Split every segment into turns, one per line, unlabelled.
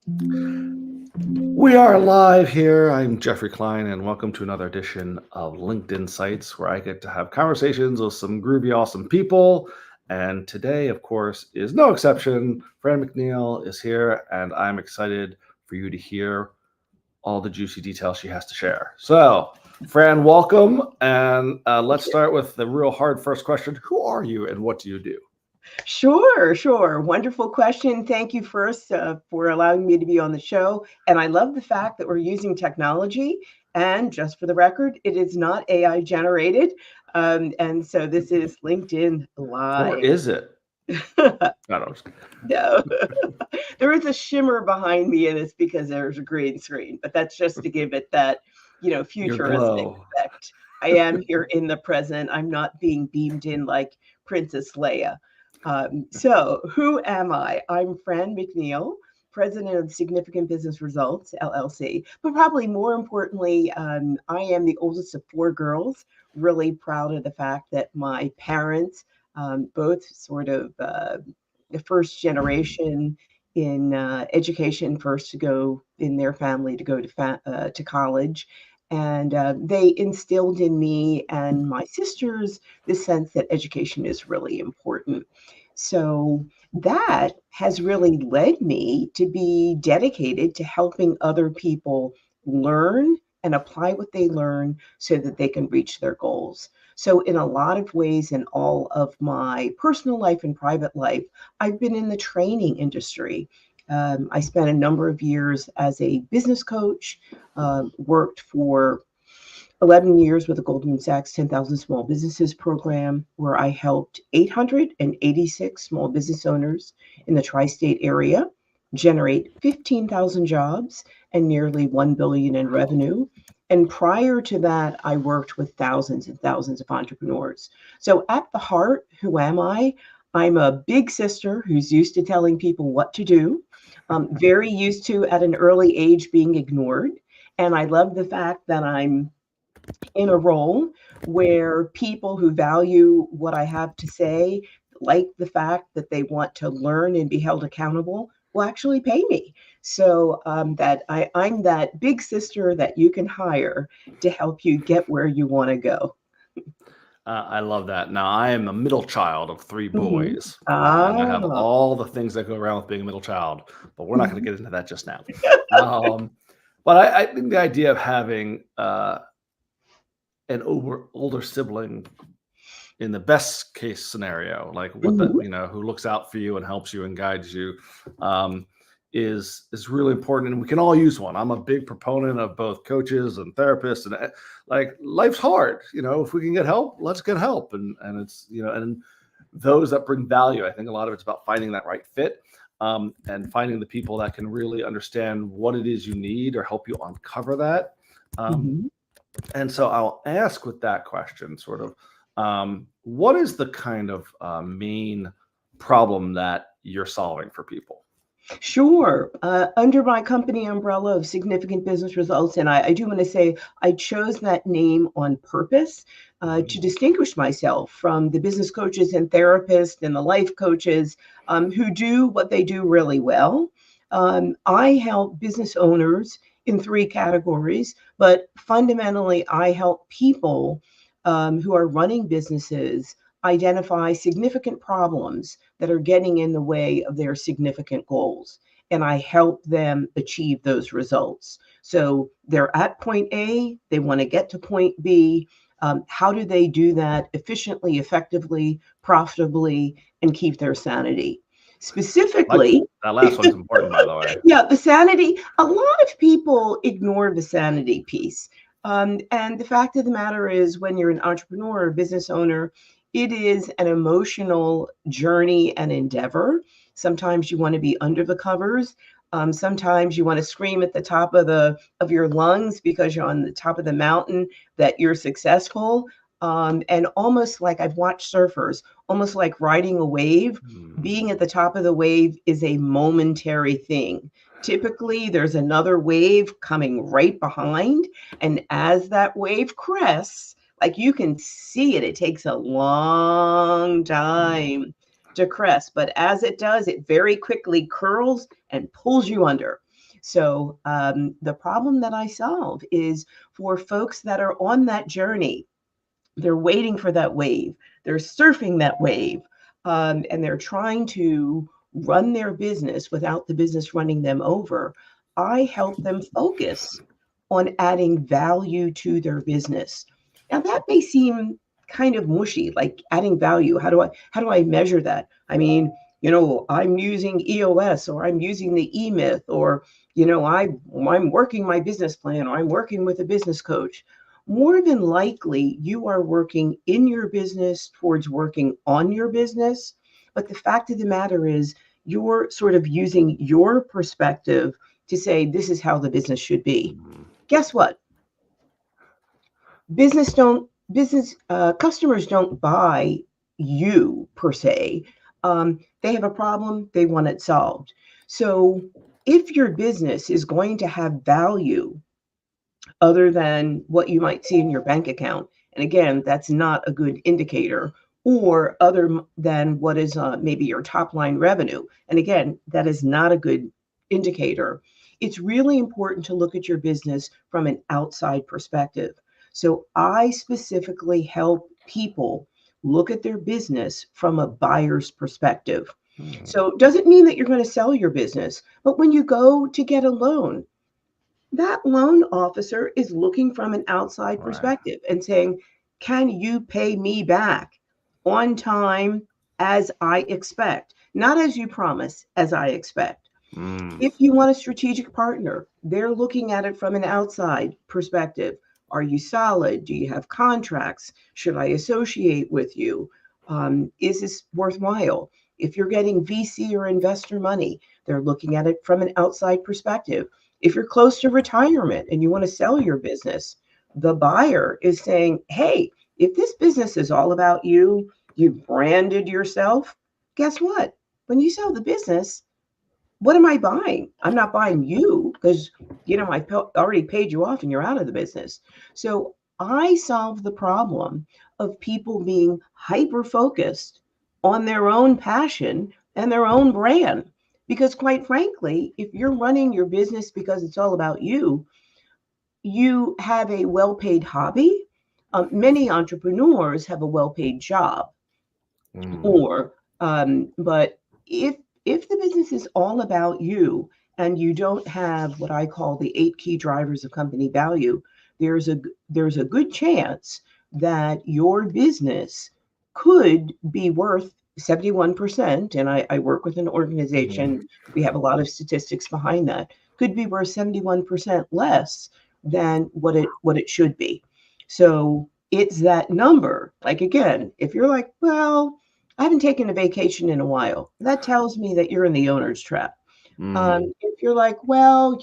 We are live here. I'm Jeffrey Klein, and welcome to another edition of LinkedIn Sites, where I get to have conversations with some groovy, awesome people. And today, of course, is no exception. Franne McNeal is here, and I'm excited for you to hear all the juicy details she has to share. So, Fran, welcome. And let's start with the real hard first question. Who are you and what do you do?
Sure. Wonderful question. Thank you first for allowing me to be on the show. And I love the fact that we're using technology. And just for the record, it is not AI generated. And so this is LinkedIn
Or
Live.
is it? I don't know.
No, there is a shimmer behind me, and it's because there's a green screen, but that's just to give it that,
Your
futuristic
glow.
effect. I am here in the present. I'm not being beamed in like Princess Leia. So, who am I? I'm Franne McNeal, president of Significant Business Results, LLC. But probably more importantly, I am the oldest of four girls. Really proud of the fact that my parents, both sort of the first generation in education, first to go in their family to go to college. And they instilled in me and my sisters the sense that education is really important. So that has really led me to be dedicated to helping other people learn and apply what they learn so that they can reach their goals. So, in a lot of ways, in all of my personal life and private life, I've been in the training industry. I spent a number of years as a business coach, worked for 11 years with the Goldman Sachs 10,000 Small Businesses program, where I helped 886 small business owners in the tri state area generate 15,000 jobs and nearly 1 billion in revenue. And prior to that, I worked with thousands and thousands of entrepreneurs. So, at the heart, who am I? I'm a big sister who's used to telling people what to do, very used to at an early age being ignored. And I love the fact that I'm in a role where people who value what I have to say, like the fact that they want to learn and be held accountable, will actually pay me. So I'm that big sister that you can hire to help you get where you want to go.
I love that. Now, I am a middle child of three
Mhm.
boys, and I have
Ah.
all the things that go around with being a middle child, but we're not going to
Mhm.
get into that just now. Um, but I think the idea of having an older sibling in the best case scenario, like what the
Mhm.
who looks out for you and helps you and guides you, um, is really important, and we can all use one. I'm a big proponent of both coaches and therapists, and like life's hard. If we can get help, let's get help, and it's and those that bring value. I think a lot of it's about finding that right fit. And finding the people that can really understand what it is you need or help you uncover that. Um,
Mhm.
and so I'll ask with that question, sort of, what is the kind of main problem that you're solving for people?
Sure. Under my company umbrella of Significant Business Results, and I do want to say I chose that name on purpose to distinguish myself from the business coaches and therapists and the life coaches who do what they do really well. I help business owners in three categories, but fundamentally, I help people who are running businesses identify significant problems that are getting in the way of their significant goals. And I help them achieve those results. So they're at point A, they want to get to point B. How do they do that efficiently, effectively, profitably, and keep their sanity?
Like
Specifically,
that last one's important, by the way.
yeah, the sanity, a lot of people ignore the sanity piece. And the fact of the matter is, when you're an entrepreneur or business owner, it is an emotional journey and endeavor. Sometimes you want to be under the covers. Sometimes you want to scream at the top of your lungs because you're on the top of the mountain that you're successful. And almost like I've watched surfers, almost like riding a wave,
Hmm.
being at the top of the wave is a momentary thing. Typically, there's another wave coming right behind. And as that wave crests, like you can see it, it takes a long time to crest. But as it does, it very quickly curls and pulls you under. So the problem that I solve is for folks that are on that journey. They're waiting for that wave. They're surfing that wave, and they're trying to run their business without the business running them over. I help them focus on adding value to their business. Now that may seem kind of mushy, like adding value. How do I measure that? I mean, I'm using EOS, or I'm using the E-Myth, or I'm working my business plan, or I'm working with a business coach. More than likely, you are working in your business towards working on your business. But the fact of the matter is, you're sort of using your perspective to say, this is how the business should be. Guess what? Customers don't buy you per se. They have a problem, they want it solved. So if your business is going to have value other than what you might see in your bank account, and again, that's not a good indicator, or other than what is maybe your top line revenue, and again, that is not a good indicator. It's really important to look at your business from an outside perspective. So I specifically help people look at their business from a buyer's perspective. So it doesn't mean that you're going to sell your business, but when you go to get a loan, that loan officer is looking from an outside
Right.
perspective and saying, can you pay me back on time as I expect? Not as you promise, as I expect. If you want a strategic partner, they're looking at it from an outside perspective. Are you solid? Do you have contracts? Should I associate with you? Is this worthwhile? If you're getting VC or investor money, they're looking at it from an outside perspective. If you're close to retirement and you want to sell your business, the buyer is saying, hey, if this business is all about you, you branded yourself, guess what? When you sell the business, what am I buying? I'm not buying you because, already paid you off and you're out of the business. So I solve the problem of people being hyper focused on their own passion and their own brand. Because quite frankly, if you're running your business because it's all about you, you have a well-paid hobby. Many entrepreneurs have a well-paid job, or but if the business is all about you and you don't have what I call the 8 key drivers of company value, there's a good chance that your business could be worth 71%. And I work with an organization, we have a lot of statistics behind that, could be worth 71% less than what it should be. So it's that number. Like, again, if you're like, well, I haven't taken a vacation in a while, that tells me that you're in the owner's trap. If you're like, well,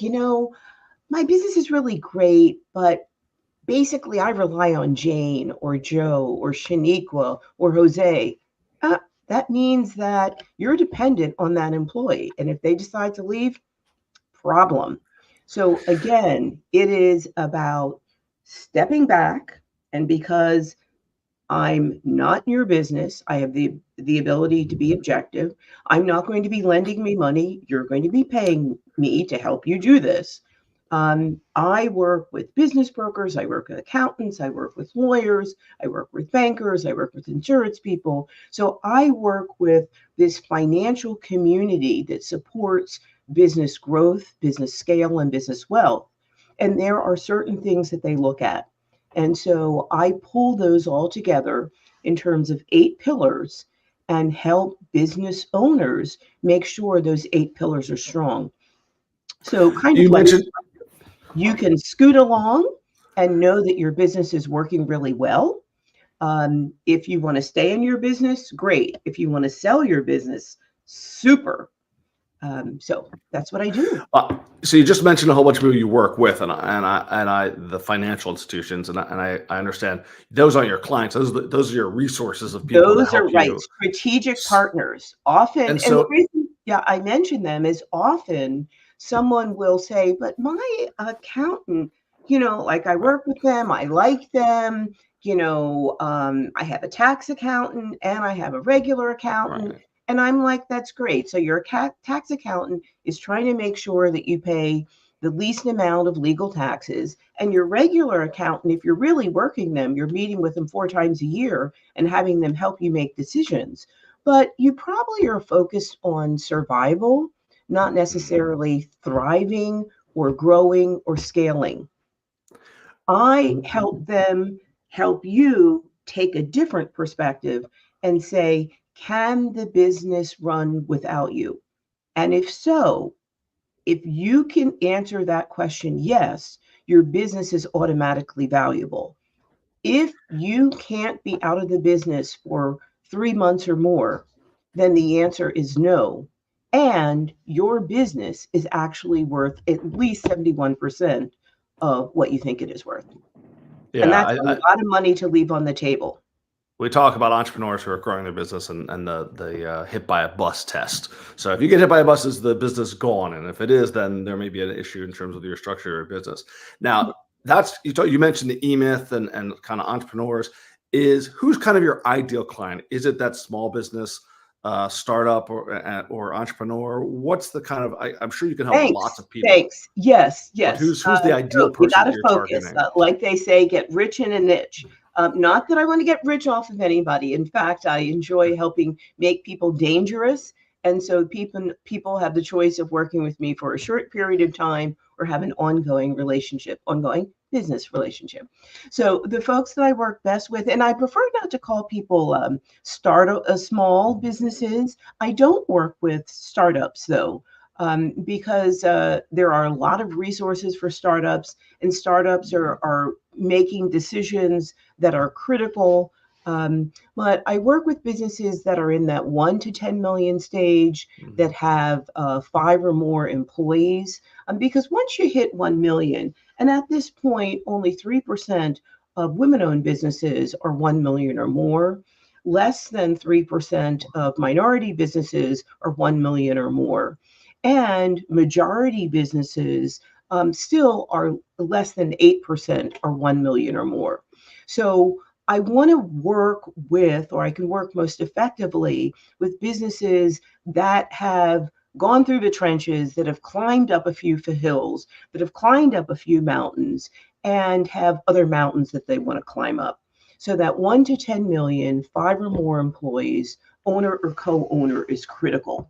my business is really great, but basically I rely on Jane or Joe or Shaniqua or Jose, that means that you're dependent on that employee. And if they decide to leave, problem. So again, it is about stepping back, and because I'm not in your business, I have the ability to be objective. I'm not going to be lending me money. You're going to be paying me to help you do this. I work with business brokers. I work with accountants. I work with lawyers. I work with bankers. I work with insurance people. So I work with this financial community that supports business growth, business scale, and business wealth. And there are certain things that they look at. And so I pull those all together in terms of 8 pillars and help business owners make sure those 8 pillars are strong. So kind of
You
like
mentioned,
you can scoot along and know that your business is working really well. If you want to stay in your business, great. If you want to sell your business, super. So that's what I do.
so you just mentioned a whole bunch of people you work with, and the financial institutions, and I understand those aren't your clients; those are your resources of people to
Those are
help
right.
you.
Strategic partners often,
And
and the
so,
reason, yeah, I mention them is often someone will say, but my accountant, like I
right,
work with them, I like them, I have a tax accountant and I have a regular accountant.
right.
And I'm like, that's great. So your tax accountant is trying to make sure that you pay the least amount of legal taxes. And your regular accountant, if you're really working them, you're meeting with them 4 times a year and having them help you make decisions. But you probably are focused on survival, not necessarily thriving or growing or scaling. I help them help you take a different perspective and say, can the business run without you? And if so, if you can answer that question, yes, your business is automatically valuable. If you can't be out of the business for 3 months or more, then the answer is no. And your business is actually worth at least 71% of what you think it is worth. And
Yeah,
that's a lot of money to leave on the table.
we talk about entrepreneurs who are growing their business and the hit by a bus test. So if you get hit by a bus, is the business gone? And if it is, then there may be an issue in terms of your structure of your business. Now, that's you mentioned the E-Myth and kind of entrepreneurs. Is who's kind of your ideal client? Is it that small business startup or entrepreneur? What's the kind of I'm sure you can help lots of people.
Thanks. Yes,
But
yes.
who's the ideal
So you
person
got
that
to
you're
focus.
targeting?
Like they say, get rich in a niche. Not that I want to get rich off of anybody. In fact, I enjoy helping make people dangerous. And so people have the choice of working with me for a short period of time or have an ongoing relationship, ongoing business relationship. So the folks that I work best with, and I prefer not to call people small businesses. I don't work with startups though. Because there are a lot of resources for startups, and startups are making decisions that are critical. But I work with businesses that are in that 1 to 10 million stage that have 5 or more employees. Because once you hit 1 million, and at this point, only 3% of women-owned businesses are 1 million or more. Less than 3% of minority businesses are 1 million or more. And majority businesses still are less than 8% or 1 million or more. So I want to work with, or I can work most effectively with businesses that have gone through the trenches, that have climbed up a few hills, that have climbed up a few mountains, and have other mountains that they want to climb up. So that 1 to 10 million, 5 or more employees, owner or co-owner is critical.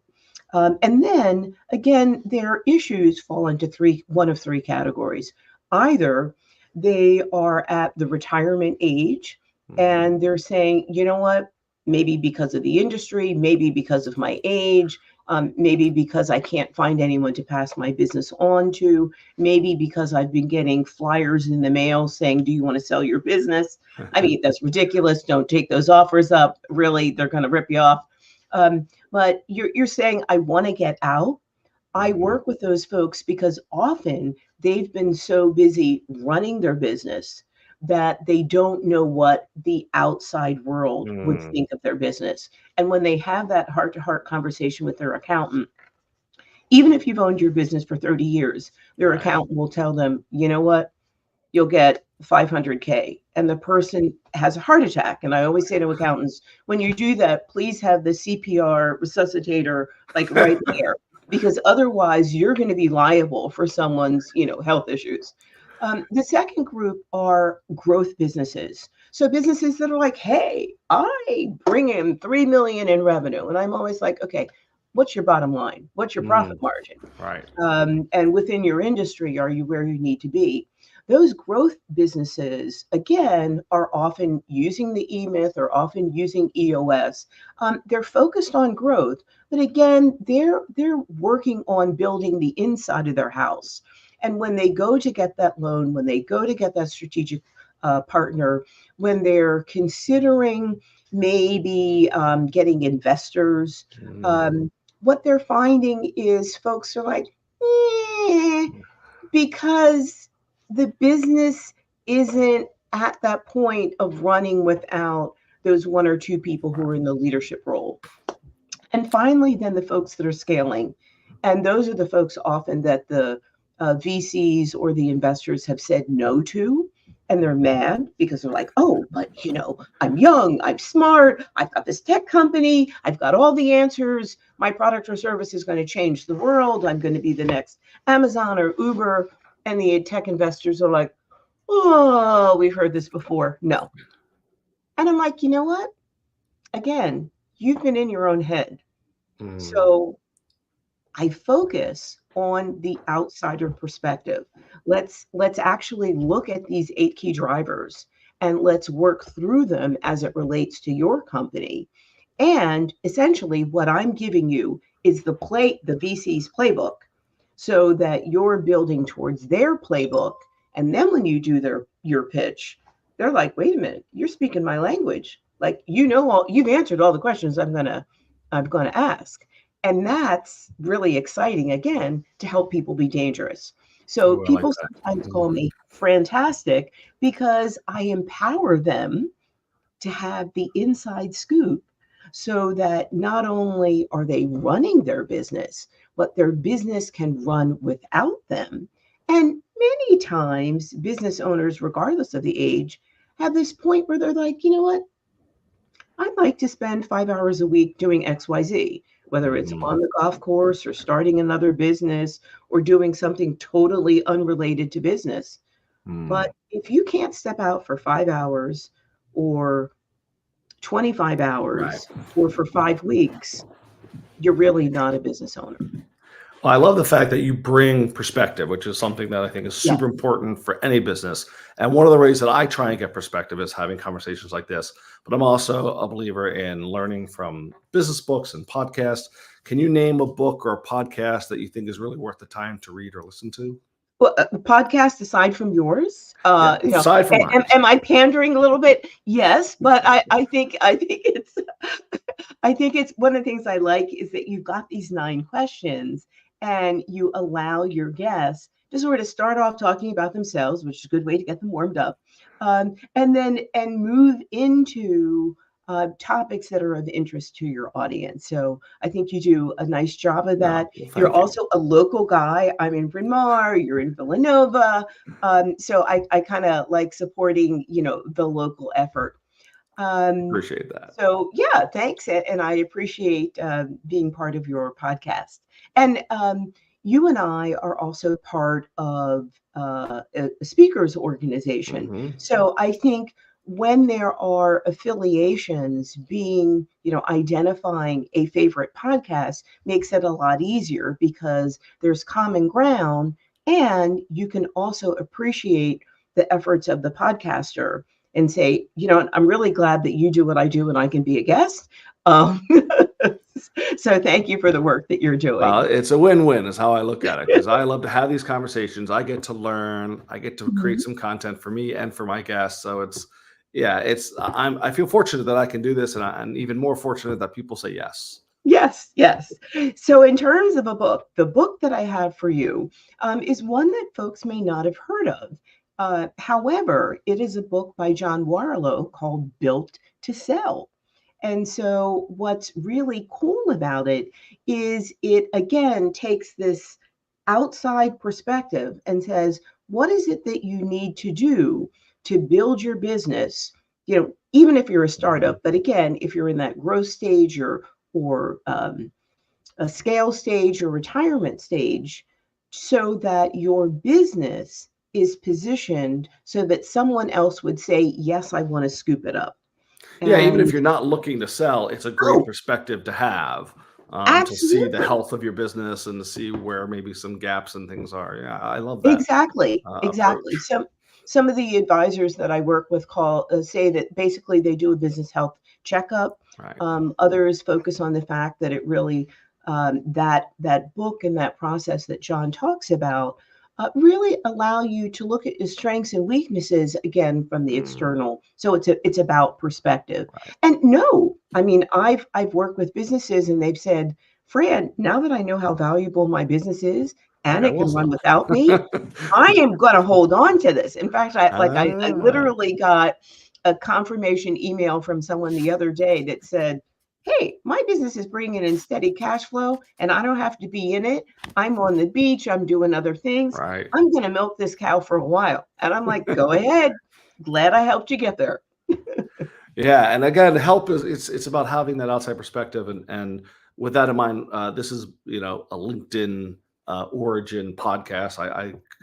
And then again, their issues fall into one of three categories. Either they are at the retirement age and they're saying, you know what, maybe because of the industry, maybe because of my age, maybe because I can't find anyone to pass my business on to, maybe because I've been getting flyers in the mail saying, do you want to sell your business? I mean, that's ridiculous. Don't take those offers up. Really, they're going to rip you off. But you're saying, I want to get out. I work with those folks because often they've been so busy running their business that they don't know what the outside world would think of their business. And when they have that heart-to-heart conversation with their accountant, even if you've owned your business for 30 years, their accountant will tell them, you know what, you'll get 500K. And the person has a heart attack. And I always say to accountants, when you do that, please have the CPR resuscitator like right there, because otherwise you're going to be liable for someone's, health issues. The second group are growth businesses. So businesses that are like, hey, I bring in 3 million in revenue. And I'm always like, okay, what's your bottom line? What's your profit margin?
Right.
And within your industry, are you where you need to be? Those growth businesses, again, are often using the E-Myth or often using EOS. They're focused on growth, but again, they're working on building the inside of their house. And when they go to get that loan, when they go to get that strategic partner, when they're considering maybe getting investors, what they're finding is folks are like, because the business isn't at that point of running without those 1 or 2 people who are in the leadership role. And finally, then the folks that are scaling. And those are the folks often that the VCs or the investors have said no to and they're mad because they're like, oh, but I'm young, I'm smart, I've got this tech company, I've got all the answers. My product or service is going to change the world. I'm going to be the next Amazon or Uber. And the tech investors are like, oh, we've heard this before. No. And I'm like, you know what? Again, you've been in your own head. So I focus on the outsider perspective. Let's actually look at these 8 key drivers and let's work through them as it relates to your company. And essentially what I'm giving you is the VC's playbook so that you're building towards their playbook. And then when you do your pitch, they're like, wait a minute, you're speaking my language. Like, you've answered all the questions I'm gonna ask. And that's really exciting, again, to help people be dangerous. So
Ooh, I like
people
that.
sometimes call me fantastic because I empower them to have the inside scoop so that not only are they running their business, but their business can run without them. And many times, business owners, regardless of the age, have this point where they're like, you know what? I'd like to spend 5 hours a week doing XYZ, whether it's on the golf course or starting another business or doing something totally unrelated to business. But if you can't step out for 5 hours or 25 hours or for 5 weeks, you're really not a business owner.
Well, I love the fact that you bring perspective, which is something that I think is
Yeah.
super important for any business. And one of the ways that I try and get perspective is having conversations like this. But I'm also a believer in learning from business books and podcasts. Can you name a book or a podcast that you think is really worth the time to read or listen to?
Well, podcast aside from yours,
Yeah, aside from mine.
am I pandering a little bit? Yes, but I think it's I think it's one of the things I like is that you've got these 9 questions and you allow your guests to sort of start off talking about themselves, which is a good way to get them warmed up, and move into topics that are of interest to your audience. So I think you do a nice job of that.
Well,
You're
thank you.
also a local guy. I'm in Bryn Mawr, you're in Villanova. So I kind of like supporting, the local effort.
Appreciate that.
So yeah, thanks. And I appreciate being part of your podcast. And you and I are also part of a speakers organization. So I think when there are affiliations, identifying a favorite podcast makes it a lot easier because there's common ground and you can also appreciate the efforts of the podcaster and say, I'm really glad that you do what I do and I can be a guest. So thank you for the work that you're doing.
It's a win-win is how I look at it, because I love to have these conversations. I get to learn, I get to create some content for me and for my guests. So I feel fortunate that I can do this, and I'm even more fortunate that people say yes.
Yes. So in terms of a book, the book that I have for you is one that folks may not have heard of. However, it is a book by John Warlow called Built to Sell. And so what's really cool about it is it, again, takes this outside perspective and says, what is it that you need to do to build your business? Even if you're a startup, but again, if you're in that growth stage or a scale stage or retirement stage, so that your business is positioned so that someone else would say, yes, I want to scoop it up.
Yeah, even if you're not looking to sell, it's a great perspective to have, to see the health of your business and to see where maybe some gaps and things are. Yeah, I love that.
Exactly.
Approach.
Some of the advisors that I work with say that basically they do a business health checkup.
Right.
Others focus on the fact that it really that book and that process that John talks about really allow you to look at your strengths and weaknesses again from the external. So it's about perspective.
Right.
And no, I mean I've worked with businesses and they've said, Fran, now that I know how valuable my business is and it can run without me, I am going to hold on to this. In fact, I literally got a confirmation email from someone the other day that said, hey, my business is bringing in steady cash flow and I don't have to be in it. I'm on the beach. I'm doing other things.
Right.
I'm going to milk this cow for a while. And I'm like, go ahead. glad I helped you get there.
Yeah, and again, help is it's about having that outside perspective, and with that in mind, this is a LinkedIn origin podcast.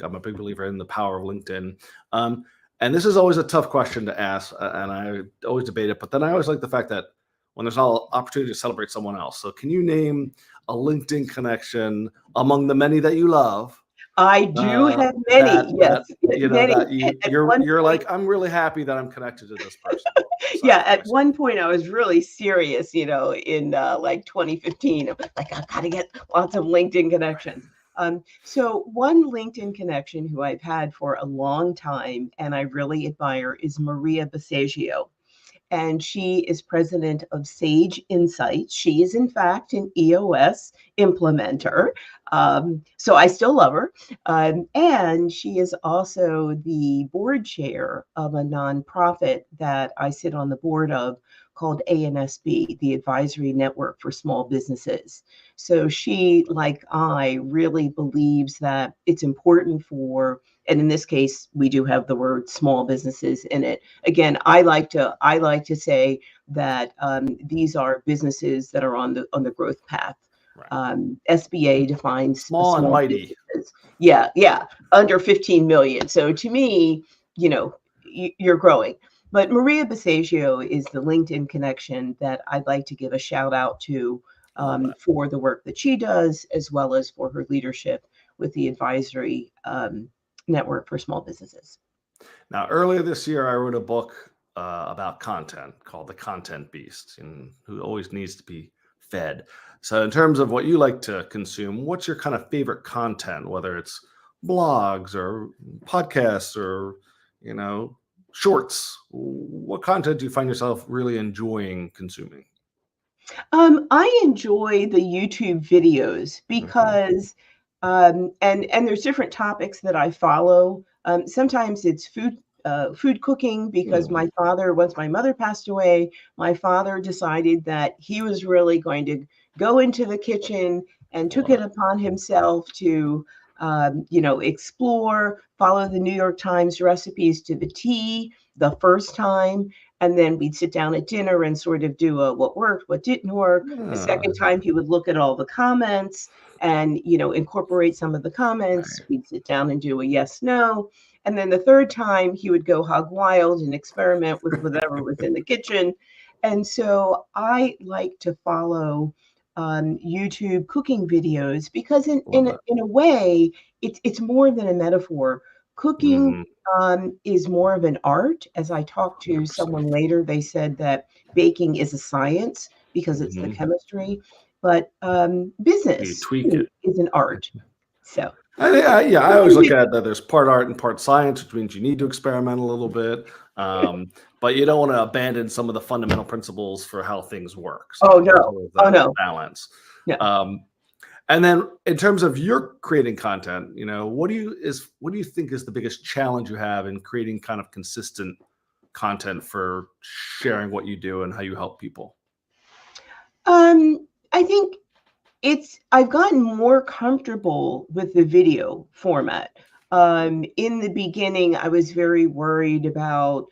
I'm a big believer in the power of LinkedIn, um, and this is always a tough question to ask, and I always debate it. But then I always like the fact that when there's an opportunity to celebrate someone else. So, can you name a LinkedIn connection among the many that you love?
I do have
That
many, yes, many.
that
At one
you're
point,
like, I'm really happy that I'm connected to this person.
yeah,
Besides
at
myself.
one point I was really serious, in like 2015. I'm like, I gotta get lots of LinkedIn connections. So one LinkedIn connection who I've had for a long time and I really admire is Maria Basaggio, and she is president of Sage Insights. She is, in fact, an EOS implementer. So I still love her. And she is also the board chair of a nonprofit that I sit on the board of called ANSB, the Advisory Network for Small Businesses. So she, like I, really believes that it's important for, and in this case, we do have the word small businesses in it. Again, I like to say that these are businesses that are on the growth path.
Right.
SBA defines
Small and
small
mighty.
businesses. Yeah, under 15 million. So to me, you're growing. But Maria Basaggio is the LinkedIn connection that I'd like to give a shout out to for the work that she does, as well as for her leadership with the advisory network for small businesses.
Now, earlier this year, I wrote a book about content called The Content Beast, and who always needs to be fed. So, in terms of what you like to consume, what's your kind of favorite content, whether it's blogs or podcasts or, shorts? What content do you find yourself really enjoying consuming?
I enjoy the YouTube videos
Hmm.
because, and there's different topics that I follow. Sometimes it's food cooking because
Hmm.
my father, once my mother passed away, my father decided that he was really going to go into the kitchen and took
Love
it
it.
upon himself to, explore, follow the New York Times recipes to the T the first time, and then we'd sit down at dinner and sort of do a what worked, what didn't work. The
Ah,
second time he would look at all the comments and incorporate some of the comments.
right.
We'd sit down and do a yes no. And then the third time he would go hog wild and experiment with whatever was in the kitchen. And so I like to follow YouTube cooking videos because
Love it.
in a way it's more than a metaphor. Cooking
Hmm.
is more of an art. As I talked to
100%.
someone later, they said that baking is a science because it's the
Hmm.
chemistry, but
You
business
tweak
too
it.
is an art. So,
Yeah, I always
cooking
look
vid-
at it that there's part art and part science, which means you need to experiment a little bit, but you don't want to abandon some of the fundamental principles for how things work.
oh
So there's
no,
always
oh
that
no,
balance.
yeah.
Um, and then in terms of your creating content, what do you think is the biggest challenge you have in creating kind of consistent content for sharing what you do and how you help people?
I think I've gotten more comfortable with the video format. In the beginning, I was very worried about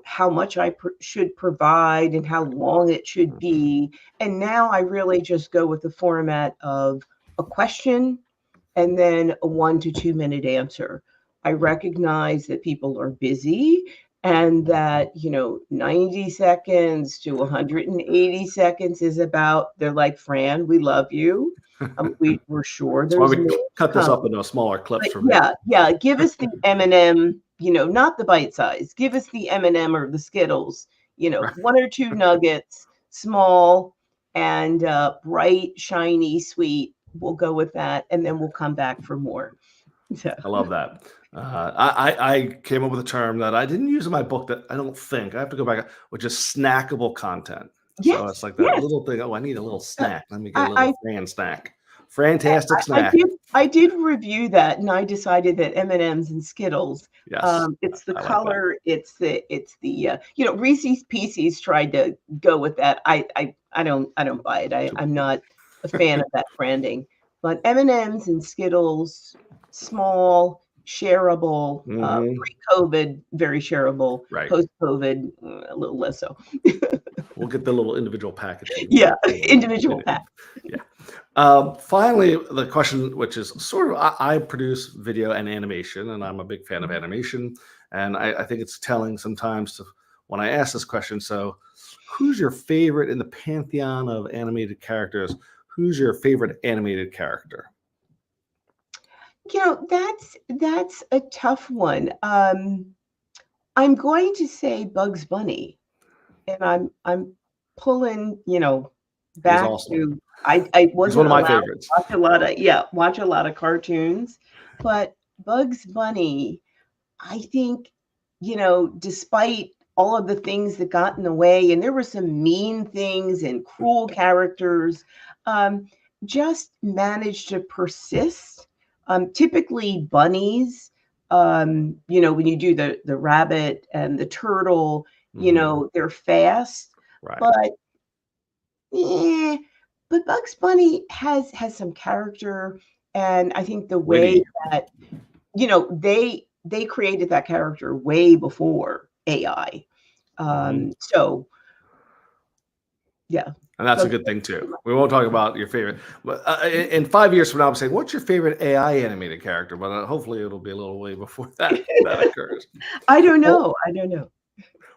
how much I should provide and how long it should
Mhm.
be. And now I really just go with the format of a question and then a 1 to 2 minute answer. I recognize that people are busy and that, 90 seconds to 180 seconds is about, they're like, Fran, we love you. We're sure
That's why
there's
we
more to
cut this
come.
up into smaller clips
But
for me.
yeah, give us the M&M, not the bite size. Give us the M&M or the Skittles, one or two nuggets, small and bright, shiny, sweet. We'll go with that, and then we'll come back for more. So,
I love that. I came up with a term that I didn't use in my book that I don't think I have to go back, which is snackable content. So it's
yes,
like that
yes.
little thing. Oh, I need a little
Uh,
snack. Let me get a little
I,
Fran snack.
I
Fantastic
I
snack.
did review that, and I decided that M&Ms and M's and Skittles,
Yes,
it's the
I like that.
color, it's the Reese's Pieces tried to go with that. I don't buy it. I'm not a fan of that branding. But M&Ms and Skittles, small, shareable,
Mhm.
pre-COVID, very shareable,
Right.
post-COVID, a little less so.
We'll get the little individual packaging.
Yeah,
later.
individual pack.
Yeah. Finally, the question, which is sort of, I produce video and animation, and I'm a big fan of animation. And I think it's telling sometimes when I ask this question. So, who's your favorite in the pantheon of animated characters? Who's your favorite animated character?
That's a tough one. I'm going to say Bugs Bunny, and I'm pulling,
He's
back
awesome.
to I
He's one
wasn't
of my
allowed
favorites.
to watch a lot of cartoons, but Bugs Bunny, I think, despite all of the things that got in the way, and there were some mean things and cruel characters, um, just managed to persist. Typically, bunnies, when you do the rabbit and the turtle,
Mhm.
they're fast,
Right.
but eh, but Bugs Bunny has some character, and I think the way
Witty.
that they created that character way before AI.
Mhm.
So yeah,
And that's a
Bugs
good thing too.
Bunny.
We won't talk about your favorite. But in 5 years from now, I'm saying, what's your favorite AI animated character? But hopefully, it'll be a little way before that occurs.
I don't
Well,
know. I don't know.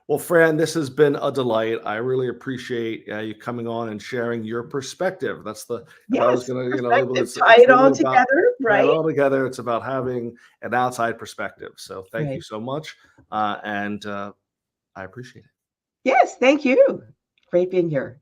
well, Fran, this has been a delight. I really appreciate you coming on and sharing your perspective. That's the if I was
Yes,
gonna, label
perspective.
this,
Tie
it's
it all
really about
together,
tie it
right?
all together. It's about having an outside perspective. So thank you
Right.
so much, and I appreciate it.
Yes, thank you. Great being here.